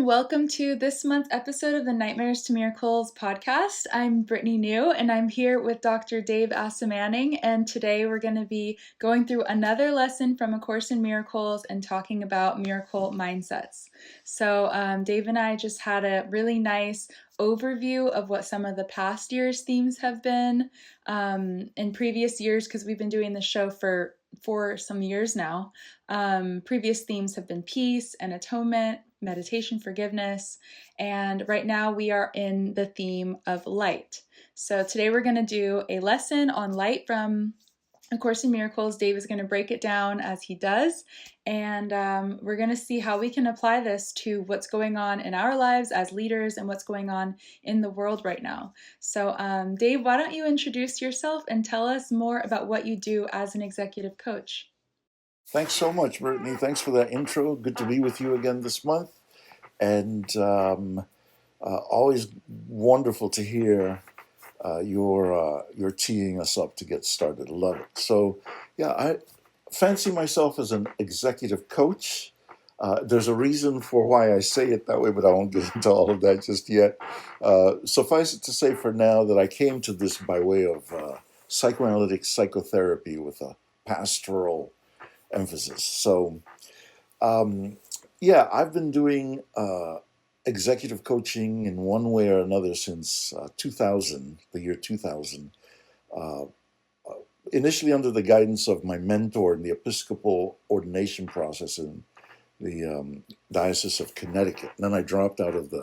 Welcome to this month's episode of the Nightmares to Miracles podcast. I'm Brittany New, and I'm here with Dr. Dave Asomaning, and today we're going to be going through another lesson from A Course in Miracles and talking about miracle mindsets. So Dave and I just had a really nice overview of what some of the past year's themes have been in previous years, because we've been doing this show for some years now. Previous themes have been peace and atonement, meditation, forgiveness, and right now we are in the theme of light. So today we're going to do a lesson on light from A Course in Miracles. Dave is going to break it down as he does, and we're going to see how we can apply this to what's going on in our lives as leaders and what's going on in the world right now. So Dave, why don't you introduce yourself and tell us more about what you do as an executive coach? Thanks so much, Brittany. Thanks for that intro. Good to be with you again this month. And always wonderful to hear your teeing us up to get started. Love it. So, yeah, I fancy myself as an executive coach. There's a reason for why I say it that way, but I won't get into all of that just yet. Suffice it to say for now that I came to this by way of psychoanalytic psychotherapy with a pastoral emphasis. So, yeah, I've been doing executive coaching in one way or another since 2000, the year 2000. Uh, Initially under the guidance of my mentor in the Episcopal ordination process in the Diocese of Connecticut. And then I dropped out of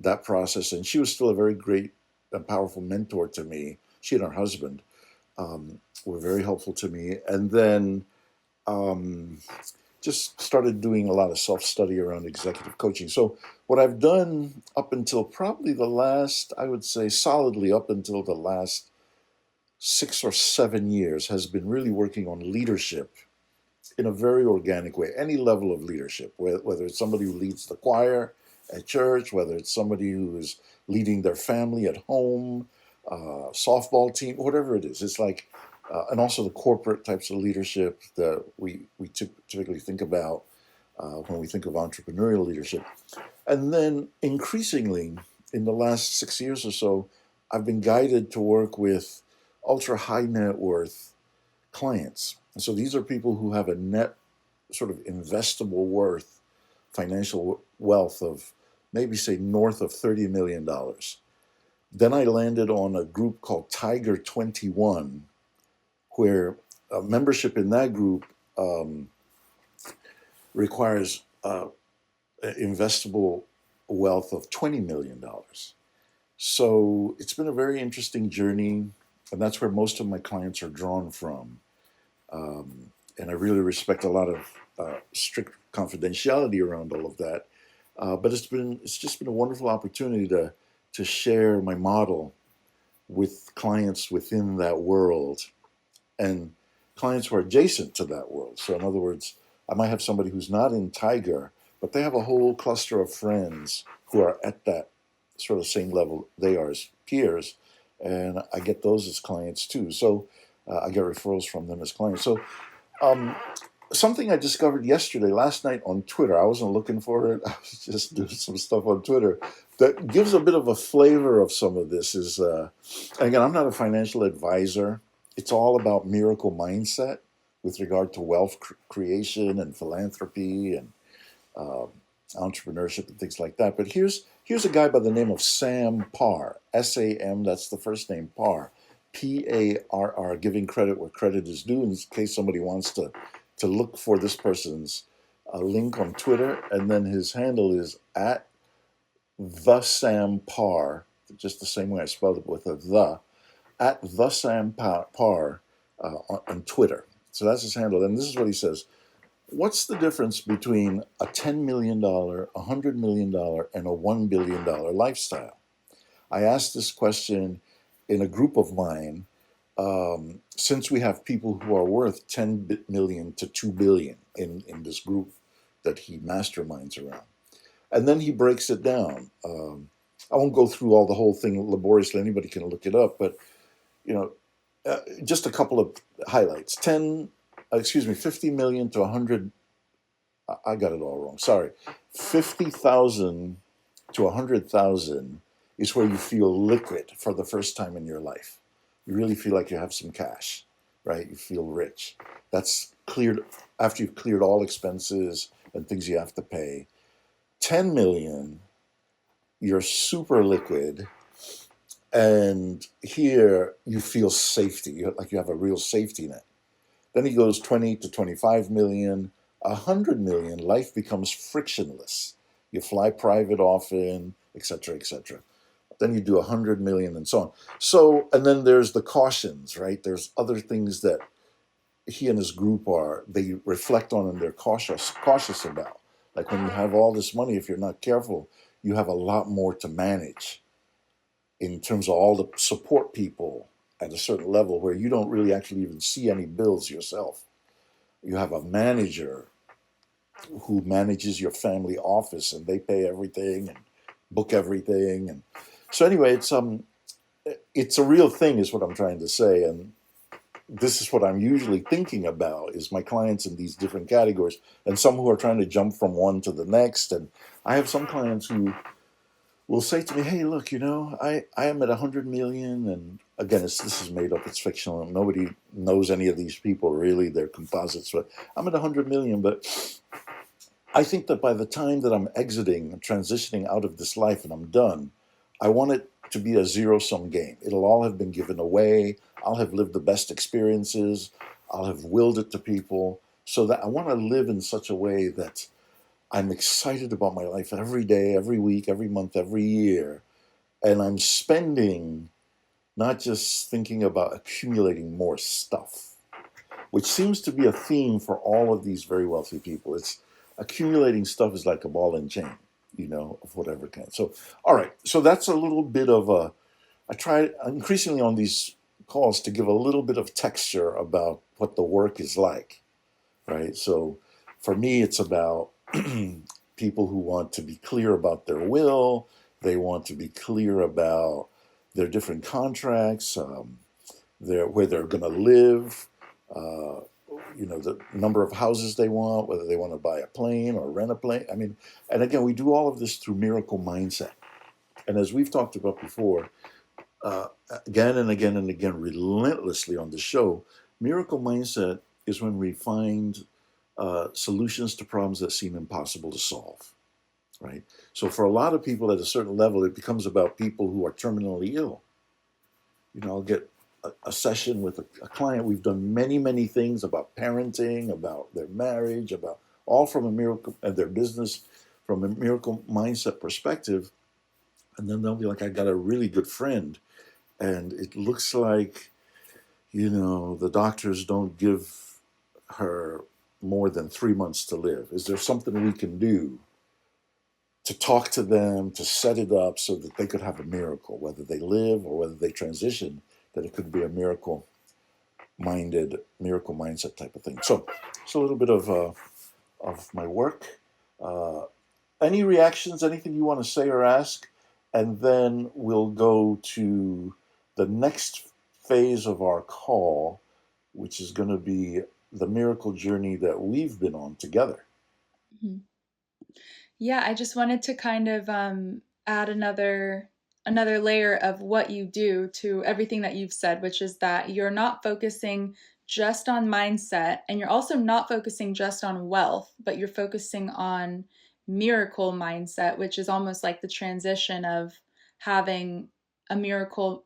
that process, and she was still a very great and powerful mentor to me. She and her husband were very helpful to me. And then just started doing a lot of self-study around executive coaching. So what I've done up until probably the last, I would say solidly up until the last 6 or 7 years, has been really working on leadership in a very organic way, any level of leadership, whether it's somebody who leads the choir at church, whether it's somebody who is leading their family at home, softball team, whatever it is. It's like, and also the corporate types of leadership that we typically think about when we think of entrepreneurial leadership. And then increasingly, in the last 6 years or so, I've been guided to work with ultra high net worth clients. And so these are people who have a net sort of investable worth, financial wealth of maybe say north of $30 million. Then I landed on a group called Tiger 21, where membership in that group requires investable wealth of $20 million. So it's been a very interesting journey, and that's where most of my clients are drawn from. And I really respect a lot of strict confidentiality around all of that. But it's just been a wonderful opportunity to share my model with clients within that world and clients who are adjacent to that world. So in other words, I might have somebody who's not in Tiger, but they have a whole cluster of friends who are at that sort of same level they are as peers, and I get those as clients too. So I get referrals from them as clients. So something I discovered last night on Twitter, I wasn't looking for it, I was just doing some stuff on Twitter that gives a bit of a flavor of some of this. Is again, I'm not a financial advisor. It's all about miracle mindset with regard to wealth creation and philanthropy and entrepreneurship and things like that. But here's a guy by the name of Sam Parr, S-A-M, that's the first name, Parr, P-A-R-R, giving credit where credit is due, in case somebody wants to look for this person's link on Twitter. And then his handle is at the Sam Parr, just the same way I spelled it with a the, at the Sam Parr on Twitter. So that's his handle. And this is what he says. What's the difference between a $10 million, $100 million, and a $1 billion lifestyle? I asked this question in a group of mine, since we have people who are worth 10 million to 2 billion in this group that he masterminds around. And then he breaks it down. I won't go through all the whole thing laboriously. Anybody can look it up, but just a couple of highlights. 50 million to 100 I got it all wrong. Sorry. 50,000 to 100,000 is where you feel liquid for the first time in your life. You really feel like you have some cash, right? You feel rich. That's cleared after you've cleared all expenses and things you have to pay. 10 million, you're super liquid. And here you feel safety, like you have a real safety net. Then he goes 20 to 25 million, 100 million, life becomes frictionless. You fly private often, etc., etc. Then you do 100 million and so on. So, and then there's the cautions, right? There's other things that he and his group they reflect on and they're cautious about. Like when you have all this money, if you're not careful, you have a lot more to manage in terms of all the support people at a certain level where you don't really actually even see any bills yourself. You have a manager who manages your family office and they pay everything and book everything. And so anyway, it's a real thing is what I'm trying to say. And this is what I'm usually thinking about is my clients in these different categories and some who are trying to jump from one to the next. And I have some clients who will say to me, "Hey, look, I am at 100 million, and again, this is made up, it's fictional, and nobody knows any of these people really. They're composites, but I'm at 100 million. But I think that by the time that I'm exiting, transitioning out of this life, and I'm done, I want it to be a zero sum game. It'll all have been given away. I'll have lived the best experiences. I'll have willed it to people, so that I want to live in such a way that." I'm excited about my life every day, every week, every month, every year. And I'm spending, not just thinking about accumulating more stuff, which seems to be a theme for all of these very wealthy people. It's accumulating stuff is like a ball and chain, of whatever kind. So, all right. So that's a little bit of I try increasingly on these calls to give a little bit of texture about what the work is like, right? So for me, it's about people who want to be clear about their will. They want to be clear about their different contracts, where they're going to live, uh, the number of houses they want, whether they want to buy a plane or rent a plane. I mean, and again, we do all of this through miracle mindset. And as we've talked about before, uh, again and again and again, relentlessly on the show, miracle mindset is when we find solutions to problems that seem impossible to solve, right? So for a lot of people at a certain level, it becomes about people who are terminally ill. I'll get a session with a client. We've done many, many things about parenting, about their marriage, about all from a miracle and their business from a miracle mindset perspective. And then they'll be like, I got a really good friend. And it looks like, the doctors don't give her more than 3 months to live. Is there something we can do to talk to them, to set it up so that they could have a miracle, whether they live or whether they transition, that it could be a miracle mindset type of thing. So it's a little bit of my work. Uh, any reactions, anything you want to say or ask? And then we'll go to the next phase of our call, which is going to be the miracle journey that we've been on together. Mhm. Yeah, I just wanted to kind of add another layer of what you do to everything that you've said, which is that you're not focusing just on mindset, and you're also not focusing just on wealth, but you're focusing on miracle mindset, which is almost like the transition of having a miracle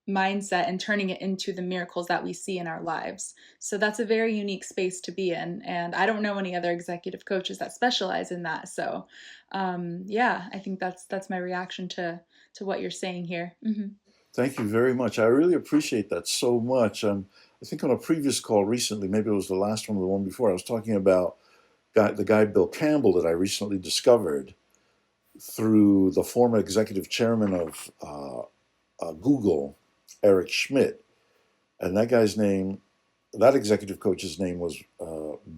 mindset and turning it into the miracles that we see in our lives. So that's a very unique space to be in, and I don't know any other executive coaches that specialize in that. So yeah, I think that's my reaction to what you're saying here. Thank you very much. I really appreciate that so much. I think on a previous call recently, maybe it was the last one or the one before, I was talking about the guy Bill Campbell that I recently discovered through the former executive chairman of Google, Eric Schmidt. And that executive coach's name was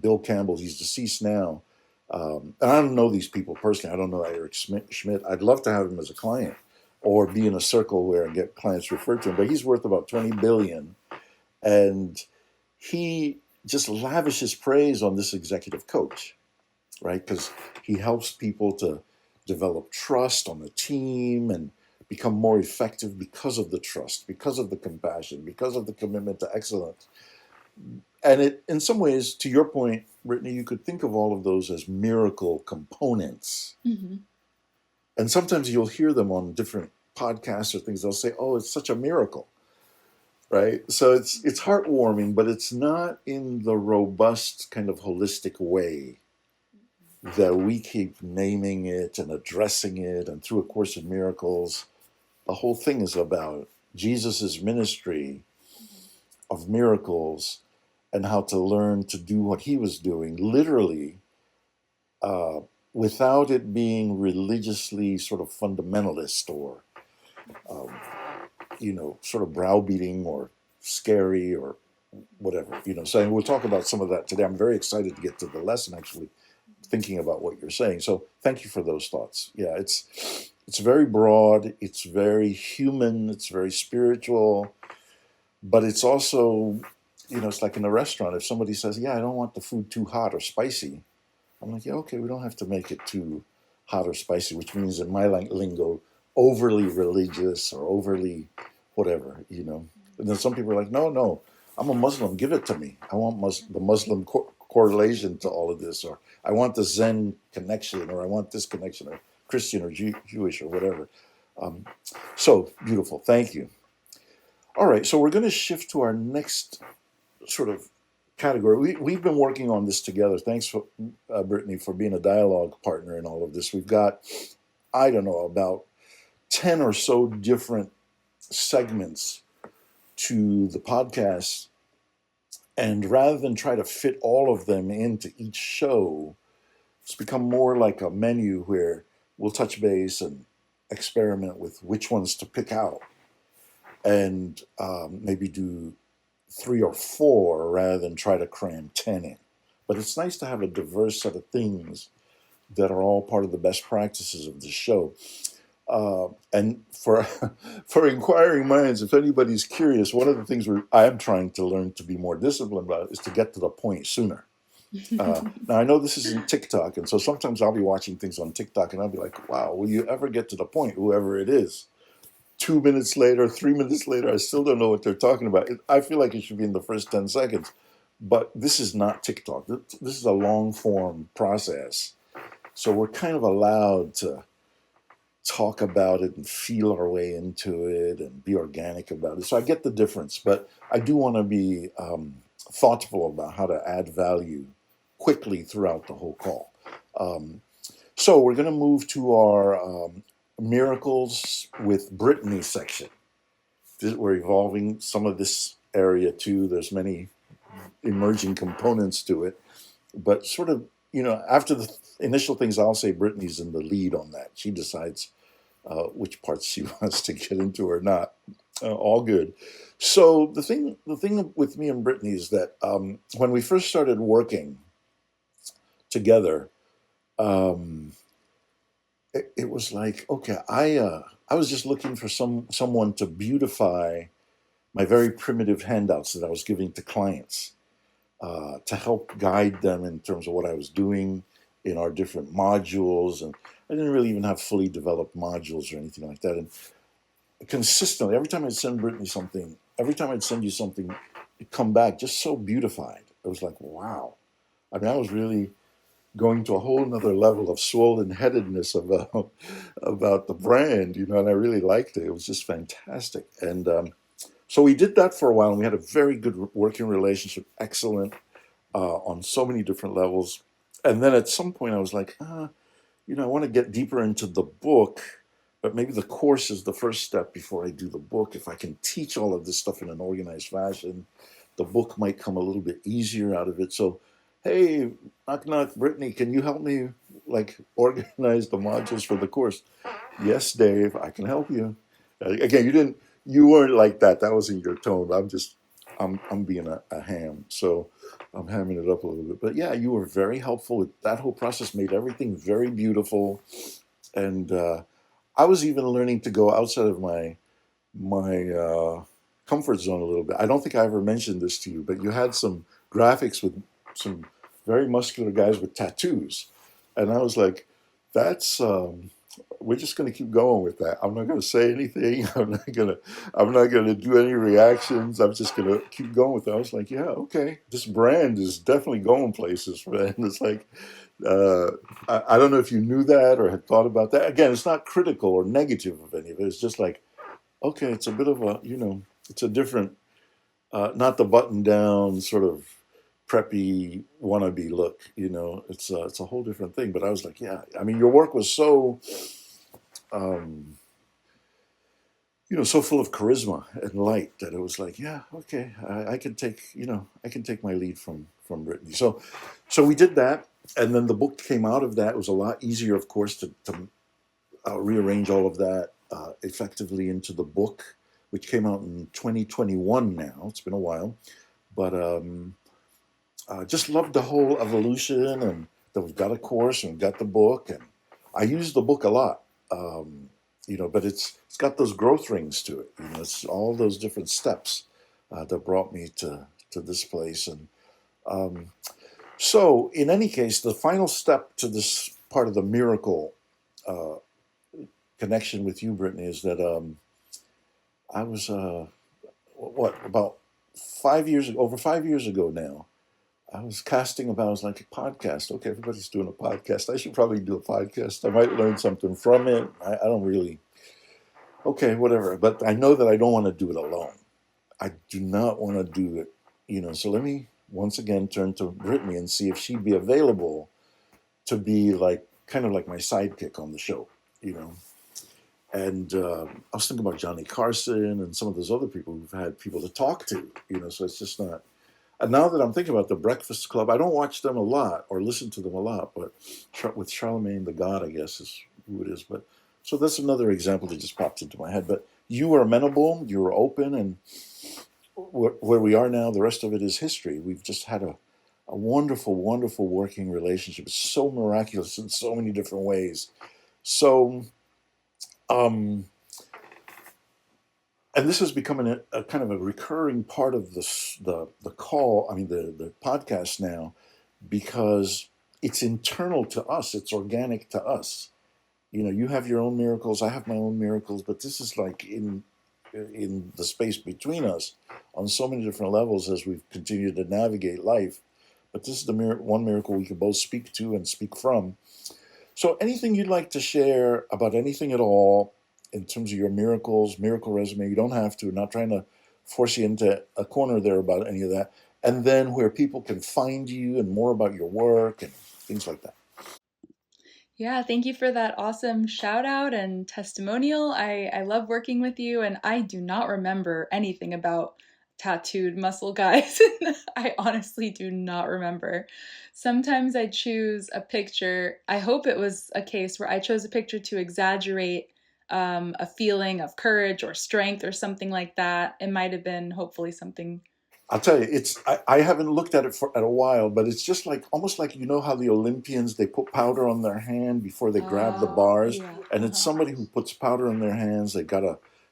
Bill Campbell. He's deceased now. And I don't know these people personally. I don't know Eric Schmidt. I'd love to have him as a client or be in a circle where and get clients referred to him. But he's worth about 20 billion. And he just lavishes praise on this executive coach. right? Because he helps people to develop trust on the team and become more effective because of the trust, because of the compassion, because of the commitment to excellence. And it, in some ways, to your point, Brittany, you could think of all of those as miracle components. Mm-hmm. And sometimes you'll hear them on different podcasts or things. They'll say, "Oh, it's such a miracle," right? So it's heartwarming, but it's not in the robust kind of holistic way that we keep naming it and addressing it. And through A Course in Miracles, the whole thing is about Jesus's ministry of miracles and how to learn to do what he was doing, literally, uh, without it being religiously sort of fundamentalist or um, sort of browbeating or scary or whatever. So we'll talk about some of that today. I'm very excited to get to the lesson, actually, thinking about what you're saying. So thank you for those thoughts. Yeah, it's very broad, it's very human, it's very spiritual, but it's also, it's like in a restaurant. If somebody says, "Yeah, I don't want the food too hot or spicy," I'm like, "Yeah, okay, we don't have to make it too hot or spicy," which means in my lingo, overly religious or overly whatever. And then some people are like, "No, no, I'm a Muslim. Give it to me. I want the Muslim correlation to all of this, or I want the Zen connection, or I want this connection, or Christian or Jewish or whatever." Um, so beautiful. Thank you. All right, so we're going to shift to our next sort of category. We've been working on this together. Thanks, for Brittany, for being a dialogue partner in all of this. We've got, I don't know, about 10 or so different segments to the podcast. And rather than try to fit all of them into each show, it's become more like a menu where we'll touch base and experiment with which ones to pick out and maybe do 3 or 4 rather than try to cram 10 in. But it's nice to have a diverse set of things that are all part of the best practices of the show. And for for inquiring minds, if anybody's curious, one of the things I am trying to learn to be more disciplined about is to get to the point sooner. Now I know this isn't TikTok, and so sometimes I'll be watching things on TikTok, and I'll be like, "Wow, will you ever get to the point, whoever it is?" 2 minutes later, 3 minutes later, I still don't know what they're talking about. I feel like it should be in the first 10 seconds. But this is not TikTok. This is a long form process. So we're kind of allowed to talk about it and feel our way into it and be organic about it. So I get the difference, but I do want to be thoughtful about how to add value quickly throughout the whole call. Um, so we're going to move to our Miracles with Brittany section. We're evolving some of this area too. There's many emerging components to it, but sort of, after the initial things, I'll say Brittany's in the lead on that. She decides which parts she wants to get into or not. All good. So the thing with me and Brittany is that when we first started working together, um, it was like, okay, I was just looking for someone to beautify my very primitive handouts that I was giving to clients to help guide them in terms of what I was doing in our different modules. And I didn't really even have fully developed modules or anything like that. And consistently, every time I'd send Brittany something, every time I'd send you something, it'd come back just so beautified. It was like, wow. I mean, I was really going to a whole nother level of swollen headedness about the brand, and I really liked it. It was just fantastic. And so we did that for a while, and we had a very good working relationship, excellent on so many different levels. And then at some point, I was like, I want to get deeper into the book, but maybe the course is the first step before I do the book. If I can teach all of this stuff in an organized fashion, the book might come a little bit easier out of it. So, hey, knock knock, Brittany, can you help me like organize the modules for the course? Yes, Dave, I can help you. Again, you weren't like that. That wasn't your tone. I'm being a ham. So I'm hamming it up a little bit. But yeah, you were very helpful. That whole process made everything very beautiful. And I was even learning to go outside of my comfort zone a little bit. I don't think I ever mentioned this to you, but you had some graphics with some very muscular guys with tattoos. And I was like, that's we're just going to keep going with that. I'm not going to say anything. I'm not going to do any reactions. I'm just going to keep going with it. I was like, yeah, okay. This brand is definitely going places, man. It's like, uh, I don't know if you knew that or had thought about that. Again, it's not critical or negative of any of it. It's just like, okay, it's a bit of a, it's a different, not the button down sort of preppy wannabe look. It's a whole different thing. But I was like, yeah, I mean, your work was so, um, so full of charisma and light that it was like, yeah, okay, I can take, I can take my lead from Brittany. So we did that, and then the book came out of that. It was a lot easier, of course, to rearrange all of that effectively into the book, which came out in 2021. Now it's been a while, but just loved the whole evolution, and that we've got a course and we've got the book, and I use the book a lot. But it's got those growth rings to it. It's all those different steps that brought me to this place. And um, so, in any case, the final step to this part of the miracle uh, connection with you, Brittany, is that I was about 5 years ago, over 5 years ago now. I was casting about. I was like, a podcast. Okay, everybody's doing a podcast. I should probably do a podcast. I might learn something from it. I don't really. Okay, whatever. But I know that I don't want to do it alone. I do not want to do it. So let me once again turn to Brittany and see if she'd be available to be like kind of like my sidekick on the show. You know. And I was thinking about Johnny Carson and some of those other people who've had people to talk to. So it's just not. And now that I'm thinking about the Breakfast Club, I don't watch them a lot or listen to them a lot, but with Charlemagne the God, I guess is who it is. But so that's another example that just popped into my head. But you were amenable, you were open, and where we are now, the rest of it is history. We've just had a wonderful, wonderful working relationship. It's so miraculous in so many different ways. So, um, and this has become a kind of a recurring part of the call. I mean, the podcast now, because it's internal to us. It's organic to us. You have your own miracles. I have my own miracles. But this is like in the space between us on so many different levels as we've continued to navigate life. But this is the one miracle we can both speak to and speak from. So, anything you'd like to share about anything at all in terms of your miracles, miracle resume? You don't have to. Not trying to force you into a corner there about any of that. And then where people can find you and more about your work and things like that. Yeah, thank you for that awesome shout out and testimonial. I love working with you, and I do not remember anything about tattooed muscle guys. I honestly do not remember. Sometimes I choose a picture. I hope it was a case where I chose a picture to exaggerate a feeling of courage or strength or something like that. It might have been hopefully something. I'll tell you, I haven't looked at it for at a while, but it's just like almost like how the Olympians they put powder on their hand before they grab the bars, Yeah. and it's somebody who puts powder on their hands.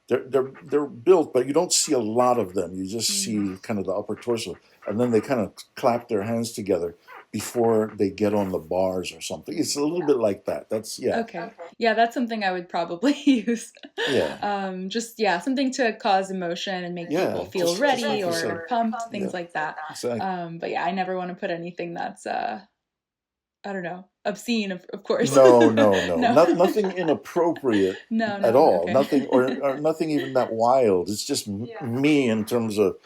They're built, but you don't see a lot of them. You just see kind of the upper torso, and then they kind of clap their hands together before they get on the bars or something. It's a little bit like that. That's yeah, Okay. Yeah, that's something I would probably use. yeah, Just yeah, something to cause emotion and make people yeah. feel Just ready like you said, or pumped, yeah, things like that. exactly. But yeah, I never want to put anything that's I don't know, obscene, of course. No, no, no. No. Nothing inappropriate No, at no, all. okay. Nothing or nothing even that wild. It's just me in terms of,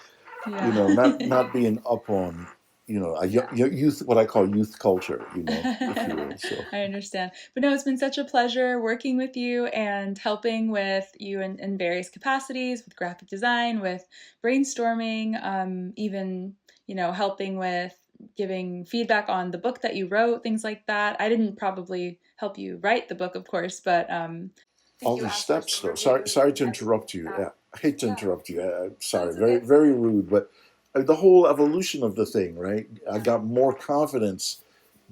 Yeah. not being up on, youth, what I call youth culture, if you will. So I understand. But no, it's been such a pleasure working with you and helping with you in various capacities with graphic design, with brainstorming, even, helping with giving feedback on the book that you wrote, things like that. I didn't probably help you write the book, of course, but all these steps, though. Sorry to interrupt you. Yeah, I hate to interrupt you. Sorry, very, very rude. But the whole evolution of the thing, right? I got more confidence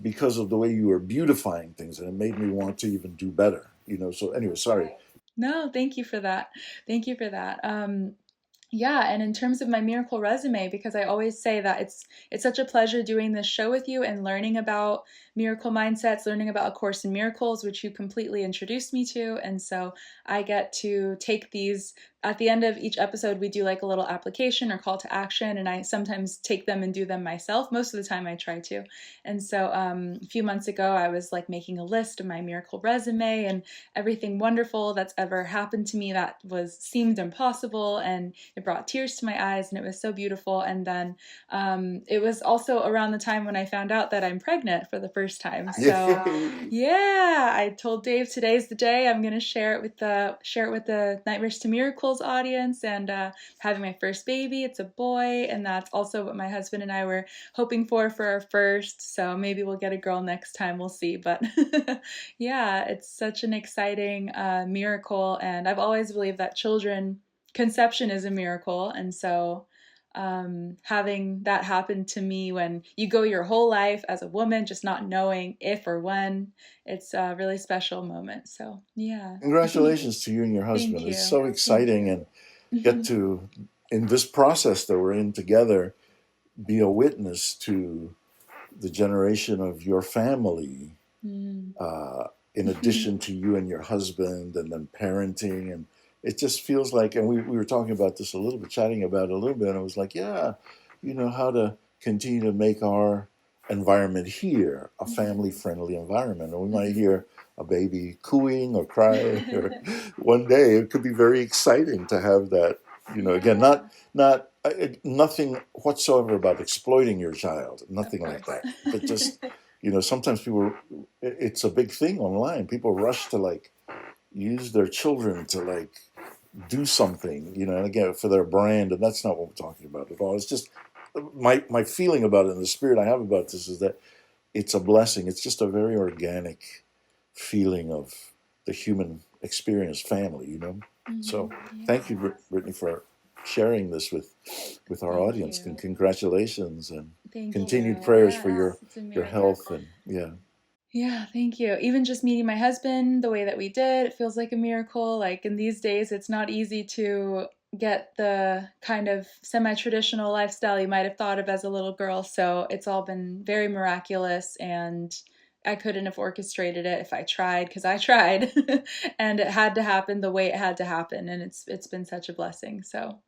because of the way you were beautifying things, and it made me want to even do better. So anyway, sorry. no, thank you for that. Thank you for that. Yeah, and in terms of my miracle resume, because I always say that it's such a pleasure doing this show with you and learning about miracle mindsets, learning about A Course in Miracles, which you completely introduced me to. And so I get to take these at the end of each episode, we do like a little application or call to action, and I sometimes take them and do them myself. Most of the time I try to. And so a few months ago, I was like making a list of my miracle resume and everything wonderful that's ever happened to me that was seemed impossible, and it brought tears to my eyes, and it was so beautiful. And then it was also around the time when I found out that I'm pregnant for the first time. So Yay. yeah, I told Dave today's the day. I'm gonna share it with the Nightmares to Miracles audience, and having my first baby. It's a boy, and that's also what my husband and I were hoping for our first. So maybe we'll get a girl next time. We'll see. But yeah, it's such an exciting miracle, and I've always believed that children conception is a miracle, and so having that happen to me when you go your whole life as a woman just not knowing if or when, it's a really special moment. So yeah. Congratulations to you and your Thank husband. It's you. so Thank exciting, you. and get to, in this process that we're in together, be a witness to the generation of your family, Mm. uh, in addition to you and your husband, and then parenting. And it just feels like, and we were talking about this a little bit, chatting about it a little bit, and I was like, yeah, how to continue to make our environment here a family friendly environment. And we might hear a baby cooing or crying, or one day it could be very exciting to have that. Again, Yeah, nothing whatsoever about exploiting your child, of nothing like course. that. But just, sometimes people, it's a big thing online. People rush to like use their children to like do something, and again for their brand, and that's not what we're talking about at all. It's just my feeling about it, and the spirit I have about this is that it's a blessing. It's just a very organic feeling of the human experience, family. So thank you, Yes. Brittany, for sharing this with our Thank audience, you. and congratulations, and Thank continued you. prayers for Yes, it's a your miracle. health, and yeah. Yeah, thank you. Even just meeting my husband the way that we did, it feels like a miracle. Like in these days, it's not easy to get the kind of semi-traditional lifestyle you might have thought of as a little girl. So it's all been very miraculous, and I couldn't have orchestrated it if I tried, because I tried. And it had to happen the way it had to happen, and it's been such a blessing. So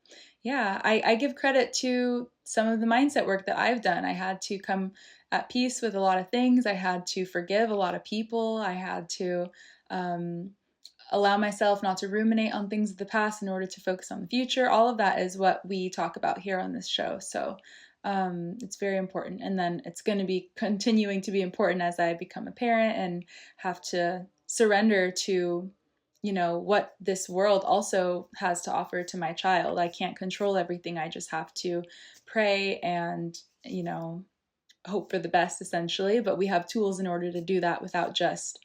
yeah, I give credit to some of the mindset work that I've done. I had to come at peace with a lot of things. I had to forgive a lot of people. I had to um, allow myself not to ruminate on things of the past in order to focus on the future. All of that is what we talk about here on this show. So it's very important. And then it's going to be continuing to be important as I become a parent and have to surrender to what this world also has to offer to my child. I can't control everything. I just have to pray and hope for the best, essentially, but we have tools in order to do that without just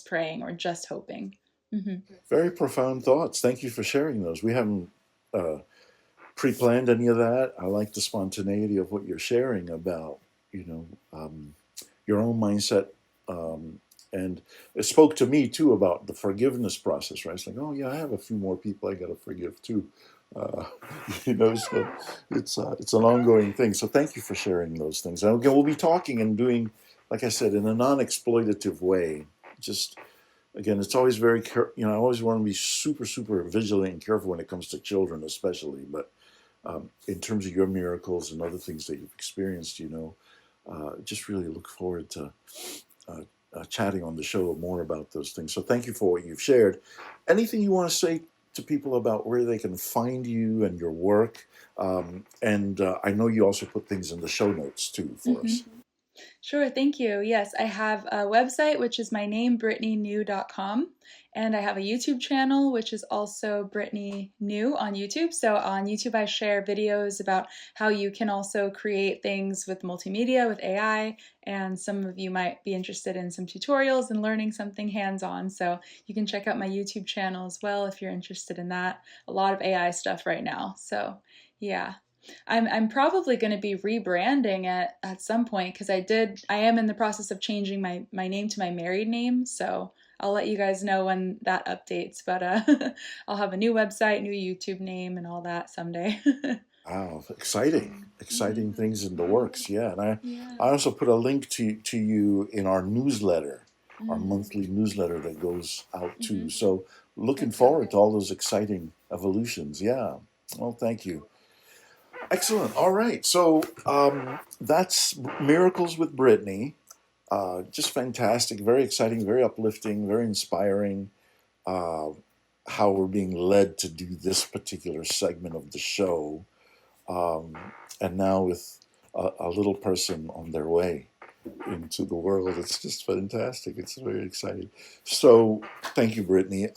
praying or just hoping. Mm-hmm. Very profound thoughts. Thank you for sharing those. We haven't uh, pre-planned any of that. I like the spontaneity of what you're sharing about, you know, um, your own mindset. And it spoke to me too about the forgiveness process, right? It's like, oh yeah, I have a few more people I got to forgive too. Uh, so it's an ongoing thing. So thank you for sharing those things. And again, we'll be talking and doing, like I said, in a non-exploitative way. Just again, it's always very, I always want to be super, super vigilant and careful when it comes to children, especially. But in terms of your miracles and other things that you've experienced, just really look forward to uh, chatting on the show more about those things. So thank you for what you've shared. Anything you want to say to people about where they can find you and your work? And I know you also put things in the show notes too for Mm-hmm. us. Sure, thank you. Yes, I have a website, which is my name, BrittanyNew.com. And I have a YouTube channel, which is also Brittany New on YouTube. So on YouTube, I share videos about how you can also create things with multimedia, with AI. And some of you might be interested in some tutorials and learning something hands-on. So you can check out my YouTube channel as well if you're interested in that. A lot of AI stuff right now. So yeah. I'm probably going to be rebranding it at some point, because I am in the process of changing my name to my married name. So I'll let you guys know when that updates. But I'll have a new website, new YouTube name, and all that someday. Wow, So yeah, exciting things in the works. Yeah, and yeah. I also put a link to you in our newsletter, our Mm, monthly newsletter that goes out too. hmm. So looking That's so forward to great. all those exciting evolutions. Yeah. Well, thank you. Excellent. All right. So that's Miracles with Brittany. Just fantastic, very exciting, very uplifting, very inspiring. Uh, how we're being led to do this particular segment of the show. Um, and now with a little person on their way into the world, it's just fantastic. It's very exciting. So thank you, Brittany.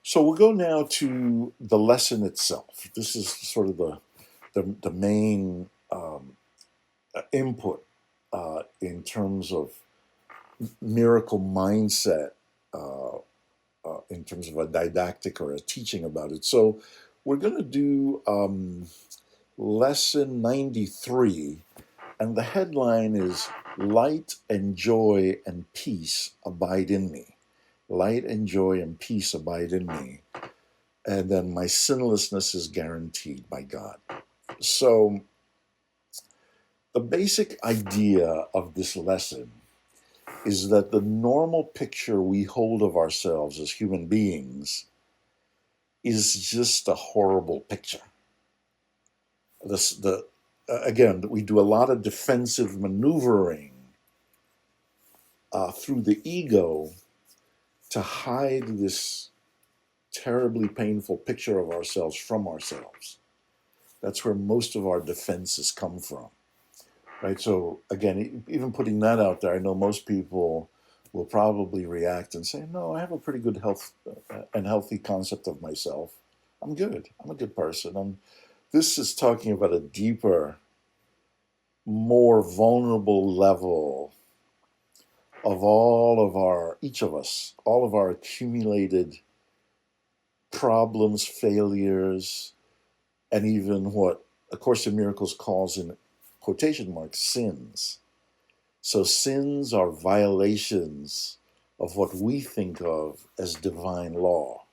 So we'll go now to the lesson itself. This is sort of the main input in terms of miracle mindset, uh, in terms of a didactic or a teaching about it. So we're going to do lesson 93, and the headline is Light and Joy and Peace Abide in Me. Light and joy and peace abide in me. And then my sinlessness is guaranteed by God. So the basic idea of this lesson is that the normal picture we hold of ourselves as human beings is just a horrible picture. Again, we do a lot of defensive maneuvering through the ego to hide this terribly painful picture of ourselves from ourselves. That's where most of our defenses come from, right? So again, even putting that out there, I know most people will probably react and say, "No, I have a pretty good health and healthy concept of myself. I'm good. I'm a good person." This is talking about a deeper, more vulnerable level of all of our, each of us, all of our accumulated problems, failures, and even what A Course in Miracles calls in quotation marks sins. So sins are violations of what we think of as divine law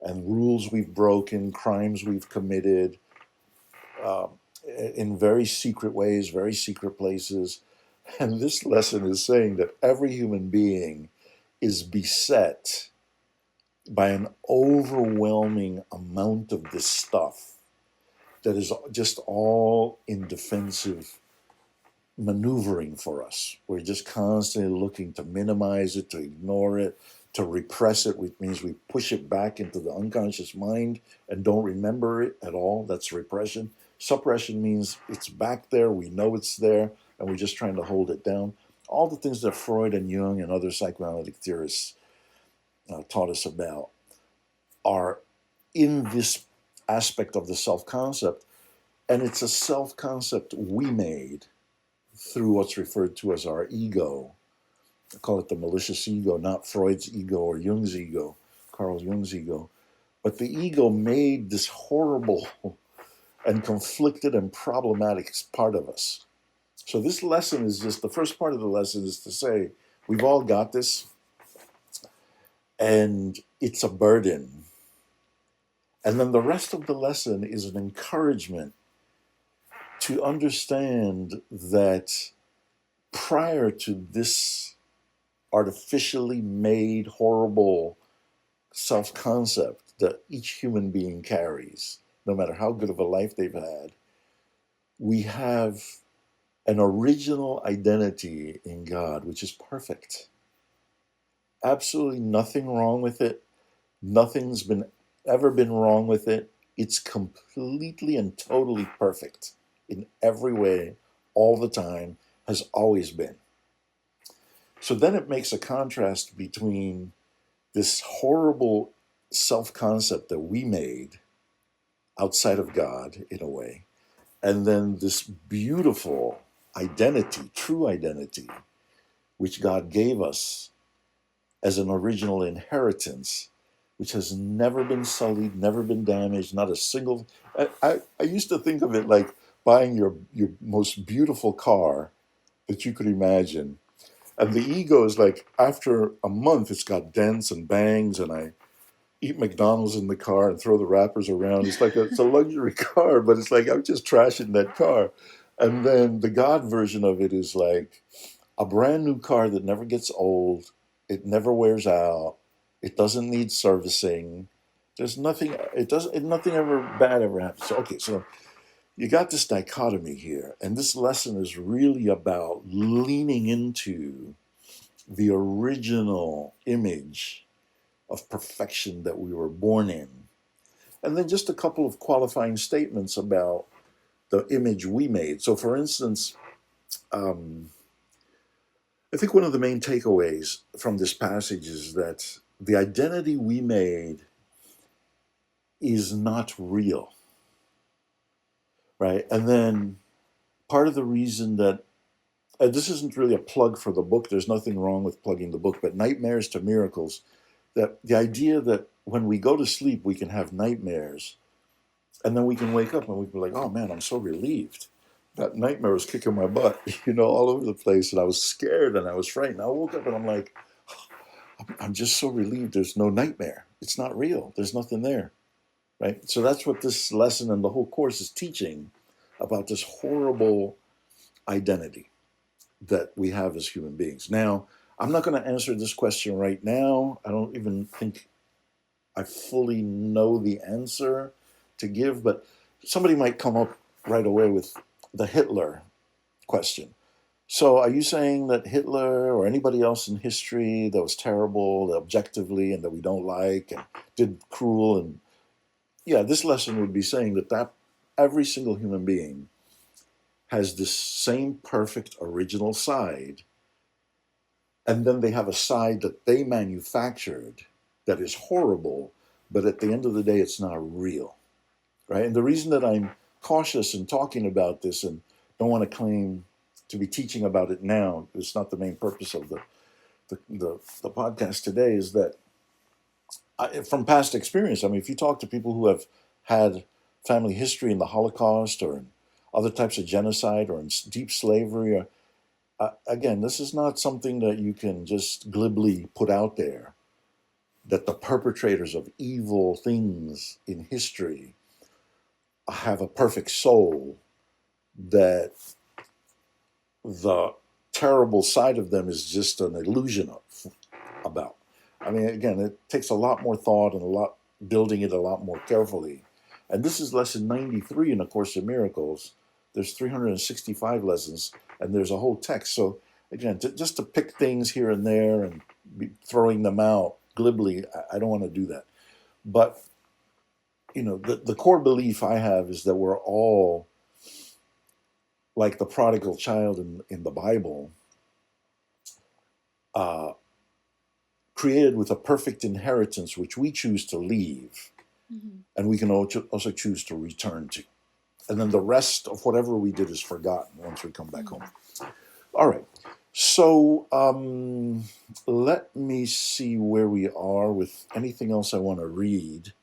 and rules we've broken, crimes we've committed uh, in very secret ways, very secret places. And this lesson is saying that every human being is beset by an overwhelming amount of this stuff that is just all in defensive maneuvering for us. We're just constantly looking to minimize it, to ignore it, to repress it, which means we push it back into the unconscious mind and don't remember it at all. That's repression. Suppression means it's back there, we know it's there, and we're just trying to hold it down. All the things that Freud and Jung and other psychoanalytic theorists taught us about are in this aspect of the self concept. And it's a self concept we made through what's referred to as our ego. I call it the malicious ego, not Freud's ego or Jung's ego, Carl Jung's ego. But the ego made this horrible and conflicted and problematic part of us. So this lesson is just the first part of the lesson is to say, we've all got this, and it's a burden. And then the rest of the lesson is an encouragement to understand that prior to this artificially made horrible self concept that each human being carries, no matter how good of a life they've had, we have an original identity in God, which is perfect. Absolutely nothing wrong with it. Nothing's been ever been wrong with it. It's completely and totally perfect in every way, all the time, has always been. So then it makes a contrast between this horrible self concept that we made outside of God, in a way, and then this beautiful identity, true identity, which God gave us as an original inheritance, which has never been sullied, never been damaged, not a single. I used to think of it like buying your most beautiful car that you could imagine. And the ego is like, after a month, it's got dents and bangs, and I eat McDonald's in the car and throw the wrappers around. It's like it's a luxury car, but it's like I'm just trashing that car. And then the God version of it is like a brand new car that never gets old. It never wears out. It doesn't need servicing. There's nothing. It doesn't. Nothing ever bad ever happens. So, okay, so you got this dichotomy here, and this lesson is really about leaning into the original image of perfection that we were born in. And then just a couple of qualifying statements about the image we made. So, for instance, um, I think one of the main takeaways from this passage is that the identity we made is not real, right? And then part of the reason that this isn't really a plug for the book, there's nothing wrong with plugging the book, but Nightmares to Miracles, that the idea that when we go to sleep, we can have nightmares and then we can wake up and we can be like, oh man, I'm so relieved. That nightmare was kicking my butt, all over the place. And I was scared and I was frightened. I woke up and I'm like, I'm just so relieved there's no nightmare. It's not real. There's nothing there. Right. So that's what this lesson and the whole course is teaching about this horrible identity that we have as human beings. Now, I'm not going to answer this question right now. I don't even think I fully know the answer to give, but somebody might come up right away with the Hitler question. So, are you saying that Hitler or anybody else in history that was terrible, objectively, and that we don't like, and did cruel? And yeah, this lesson would be saying that every single human being has this same perfect original side, and then they have a side that they manufactured that is horrible, but at the end of the day, it's not real, right? And the reason that I'm cautious in talking about this and don't want to claim to be teaching about it now, it's not the main purpose of the podcast today, is that from past experience, I mean, if you talk to people who have had family history in the Holocaust or in other types of genocide or in deep slavery, or, again, this is not something that you can just glibly put out there, that the perpetrators of evil things in history have a perfect soul, that the terrible side of them is just an illusion about. I mean, again, it takes a lot more thought and building it a lot more carefully. And this is lesson 93 in A Course in Miracles. There's 365 lessons, and there's a whole text. So again, just to pick things here and there and be throwing them out glibly, I don't want to do that. But the core belief I have is that we're all like the prodigal child in the Bible, uh, created with a perfect inheritance, which we choose to leave, and we can also choose to return to. And then the rest of whatever we did is forgotten once we come back home. All right. So let me see where we are with anything else I want to read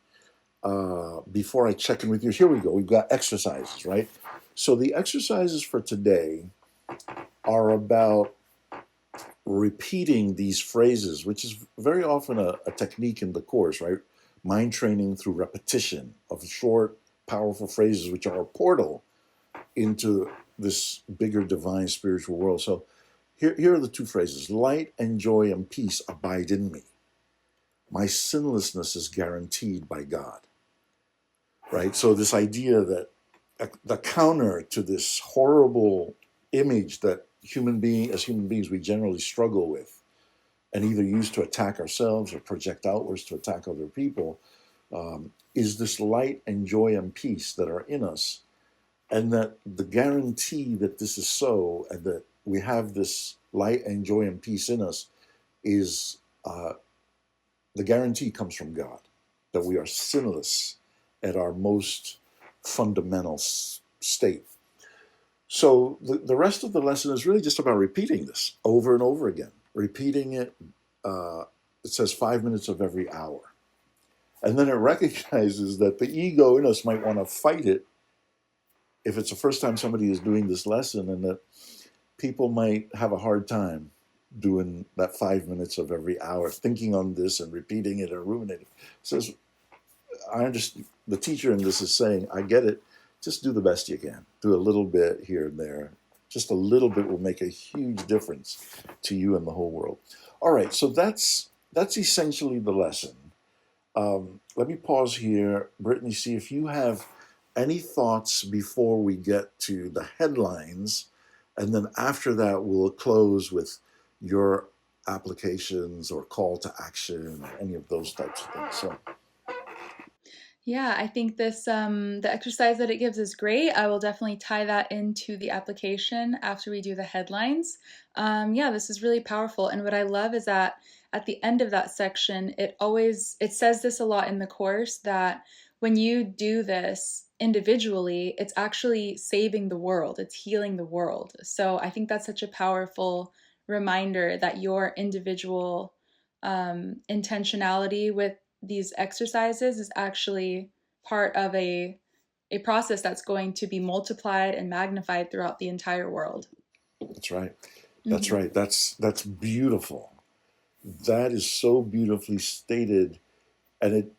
before I check in with you. Here we go. We've got exercises, right? So the exercises for today are about repeating these phrases, which is very often a technique in the course, right? Mind training through repetition of short, powerful phrases, which are a portal into this bigger divine spiritual world. So here are the two phrases. Light and joy and peace abide in me. My sinlessness is guaranteed by God, right? So this idea that the counter to this horrible image that as human beings, we generally struggle with and either use to attack ourselves or project outwards to attack other people, is this light and joy and peace that are in us. And that the guarantee that this is so, and that we have this light and joy and peace in us, is the guarantee comes from God, that we are sinless at our most fundamental state. So the rest of the lesson is really just about repeating this over and over again, repeating it. It says 5 minutes of every hour. And then it recognizes that the ego in us might want to fight it if it's the first time somebody is doing this lesson, and that people might have a hard time doing that 5 minutes of every hour, thinking on this and repeating it and ruminating. Says, I understand. The teacher in this is saying, I get it. Just do the best you can. Do a little bit here and there. Just a little bit will make a huge difference to you and the whole world. All right, so that's essentially the lesson. Let me pause here, Brittany, see if you have any thoughts before we get to the headlines, and then after that, we'll close with your applications or call to action or any of those types of things. So, Yeah, I think this the exercise that it gives is great. I will definitely tie that into the application after we do the headlines. Yeah, this is really powerful. And what I love is that at the end of that section, it says this a lot in the course that when you do this individually, it's actually saving the world. It's healing the world. So I think that's such a powerful reminder that your individual intentionality with these exercises is actually part of a process that's going to be multiplied and magnified throughout the entire world. that's right. That's Mm-hmm. right. That's beautiful. That is so beautifully stated, and it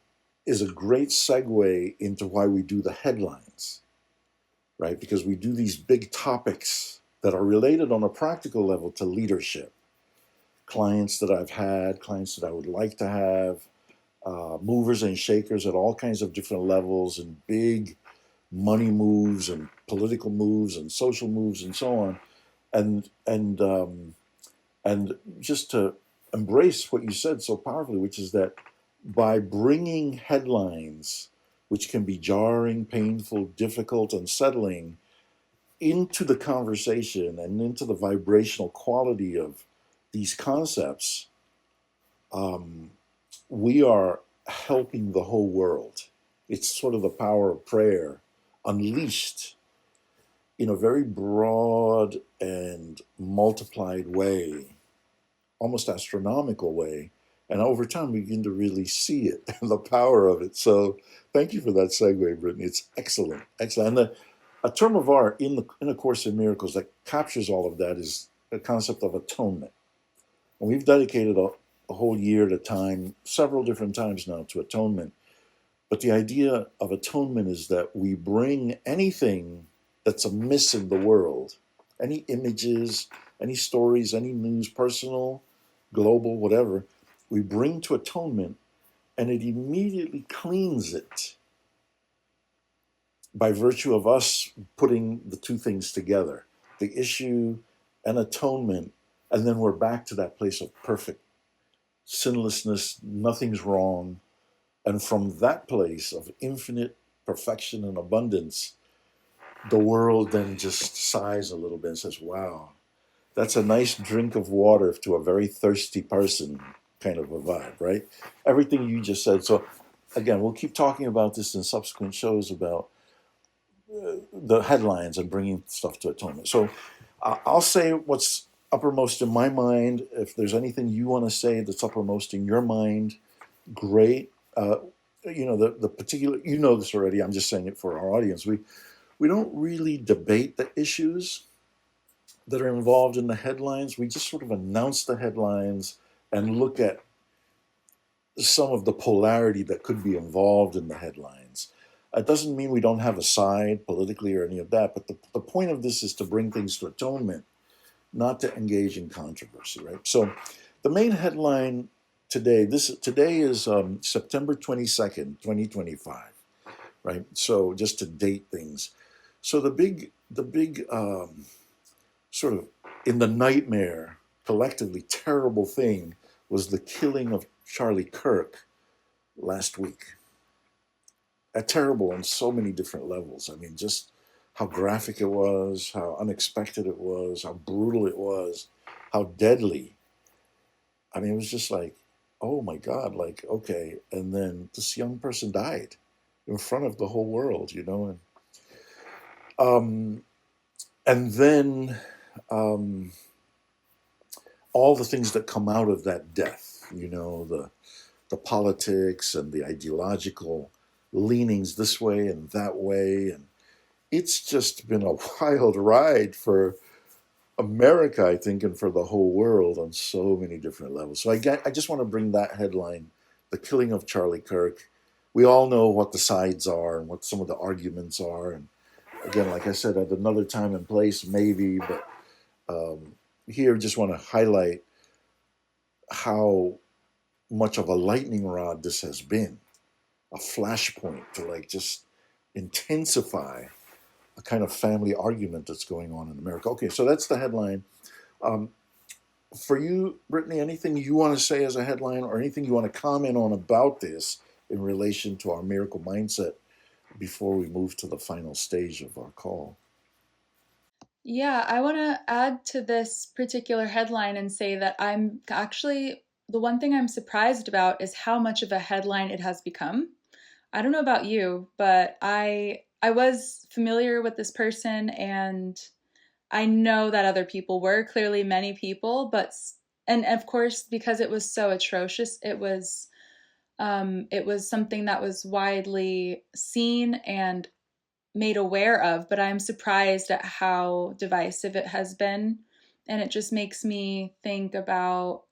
is a great segue into why we do the headlines, right? Because we do these big topics that are related on a practical level to leadership. Clients that I've had, clients that I would like to have, movers and shakers at all kinds of different levels, and big money moves and political moves and social moves and so on. And just to embrace what you said so powerfully, which is that by bringing headlines, which can be jarring, painful, difficult, unsettling, into the conversation and into the vibrational quality of these concepts, um, we are helping the whole world. It's sort of the power of prayer unleashed in a very broad and multiplied way, almost astronomical way. And over time, we begin to really see it and the power of it. So, thank you for that segue, Brittany. It's excellent, excellent. And a term of art in A Course in Miracles that captures all of that is the concept of atonement. And we've dedicated a whole year at a time, several different times now, to atonement. But the idea of atonement is that we bring anything that's amiss in the world, any images, any stories, any news, personal, global, whatever, we bring to atonement, and it immediately cleans it by virtue of us putting the two things together, the issue and atonement. And then we're back to that place of perfect sinlessness, nothing's wrong. And from that place of infinite perfection and abundance, the world then just sighs a little bit and says, wow, that's a nice drink of water to a very thirsty person, kind of a vibe, right? Everything you just said. So, again, we'll keep talking about this in subsequent shows about the headlines and bringing stuff to atonement. So, I'll say what's uppermost in my mind. If there's anything you want to say that's uppermost in your mind, great. The particular, you know this already. I'm just saying it for our audience. We don't really debate the issues that are involved in the headlines. We just sort of announce the headlines and look at some of the polarity that could be involved in the headlines. It doesn't mean we don't have a side politically or any of that, but the point of this is to bring things to atonement, not to engage in controversy, right? So the main headline today is September 22nd, 2025, right? So just to date things. So the big sort of in the nightmare, collectively terrible thing was the killing of Charlie Kirk last week. Terrible on so many different levels. I mean, just how graphic it was, how unexpected it was, how brutal it was, how deadly. I mean, it was just like, oh my God, like, okay. And then this young person died in front of the whole world, um, and then um, all the things that come out of that death, the politics and the ideological leanings this way and that way. And it's just been a wild ride for America, I think, and for the whole world on so many different levels. So I just want to bring that headline, the killing of Charlie Kirk. We all know what the sides are and what some of the arguments are. And again, like I said, at another time and place, maybe, but here just want to highlight how much of a lightning rod this has been, a flashpoint to like just intensify a kind of family argument that's going on in America. Okay, so that's the headline. Um, for you, Brittany, anything you want to say as a headline or anything you want to comment on about this in relation to our miracle mindset before we move to the final stage of our call? Yeah, I want to add to this particular headline and say that I'm actually the one thing I'm surprised about is how much of a headline it has become. I don't know about you, but I was familiar with this person and I know that other people were, clearly many people, but and of course because it was so atrocious, it was something that was widely seen and made aware of, but I'm surprised at how divisive it has been. And it just makes me think about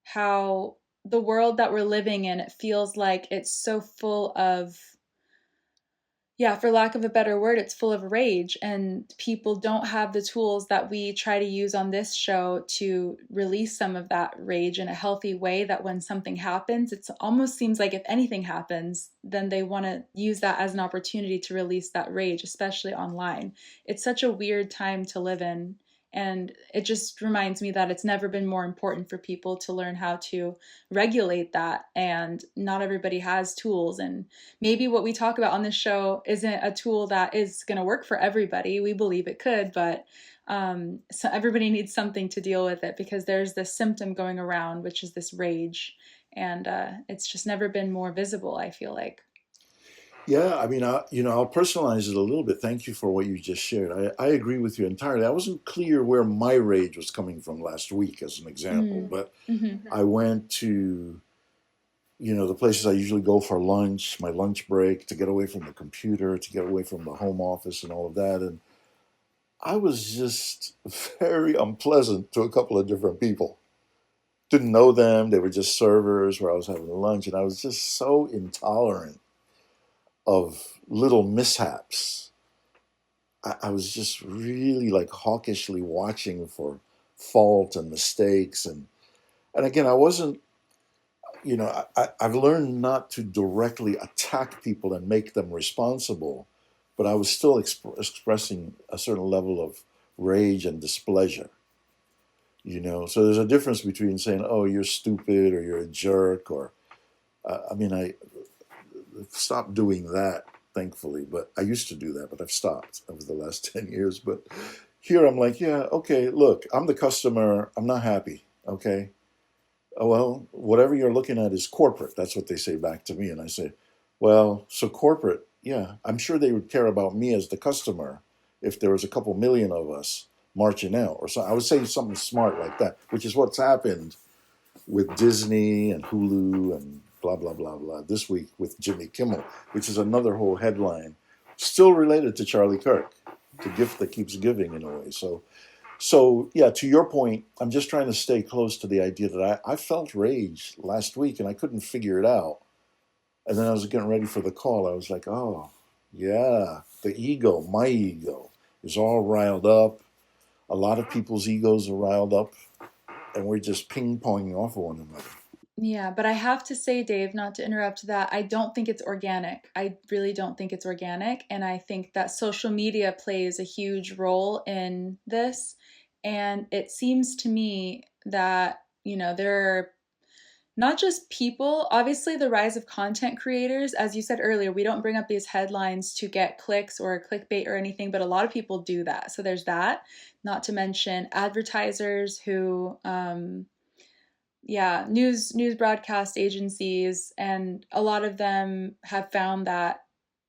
how the world that we're living in, it feels like it's so full of, yeah, for lack of a better word, it's full of rage, and people don't have the tools that we try to use on this show to release some of that rage in a healthy way. That when something happens, it almost seems like if anything happens, then they want to use that as an opportunity to release that rage, especially online. It's such a weird time to live in. And it just reminds me that it's never been more important for people to learn how to regulate that. And not everybody has tools. And maybe what we talk about on this show isn't a tool that is going to work for everybody. We believe it could, but so everybody needs something to deal with it because there's this symptom going around, which is this rage. And it's just never been more visible, I feel like. Yeah, I mean, I'll personalize it a little bit. Thank you for what you just shared. I agree with you entirely. I wasn't clear where my rage was coming from last week, as an example, Mm. but Mm-hmm. I went to, the places I usually go for lunch, my lunch break, to get away from the computer, to get away from the home office and all of that. And I was just very unpleasant to a couple of different people. Didn't know them. They were just servers where I was having lunch. And I was just so intolerant of little mishaps. I was just really like hawkishly watching for fault and mistakes. And again, I wasn't, I've learned not to directly attack people and make them responsible, but I was still expressing a certain level of rage and displeasure. So there's a difference between saying, "Oh, you're stupid," or "You're a jerk," or I mean, I stopped doing that, thankfully, but I used to do that, but I've stopped over the last 10 years. But here I'm like, yeah, okay, look, I'm the customer. I'm not happy. Okay. Oh, well, whatever you're looking at is corporate. That's what they say back to me. And I say, well, so corporate, yeah, I'm sure they would care about me as the customer if there was a couple million of us marching out or so. I would say something smart like that, which is what's happened with Disney and Hulu and blah, blah, blah, blah. This week with Jimmy Kimmel, which is another whole headline, still related to Charlie Kirk, the gift that keeps giving in a way. So yeah, to your point, I'm just trying to stay close to the idea that I felt rage last week and I couldn't figure it out. And then I was getting ready for the call. I was like, oh, yeah, the ego, my ego, is all riled up. A lot of people's egos are riled up, and we're just ping ponging off of one another. Yeah, but I have to say, Dave, not to interrupt that, I don't think it's organic. I really don't think it's organic. And I think that social media plays a huge role in this. And it seems to me that, there are not just people, obviously, the rise of content creators. As you said earlier, we don't bring up these headlines to get clicks or clickbait or anything, but a lot of people do that. So there's that, not to mention advertisers who, yeah, news broadcast agencies, and a lot of them have found that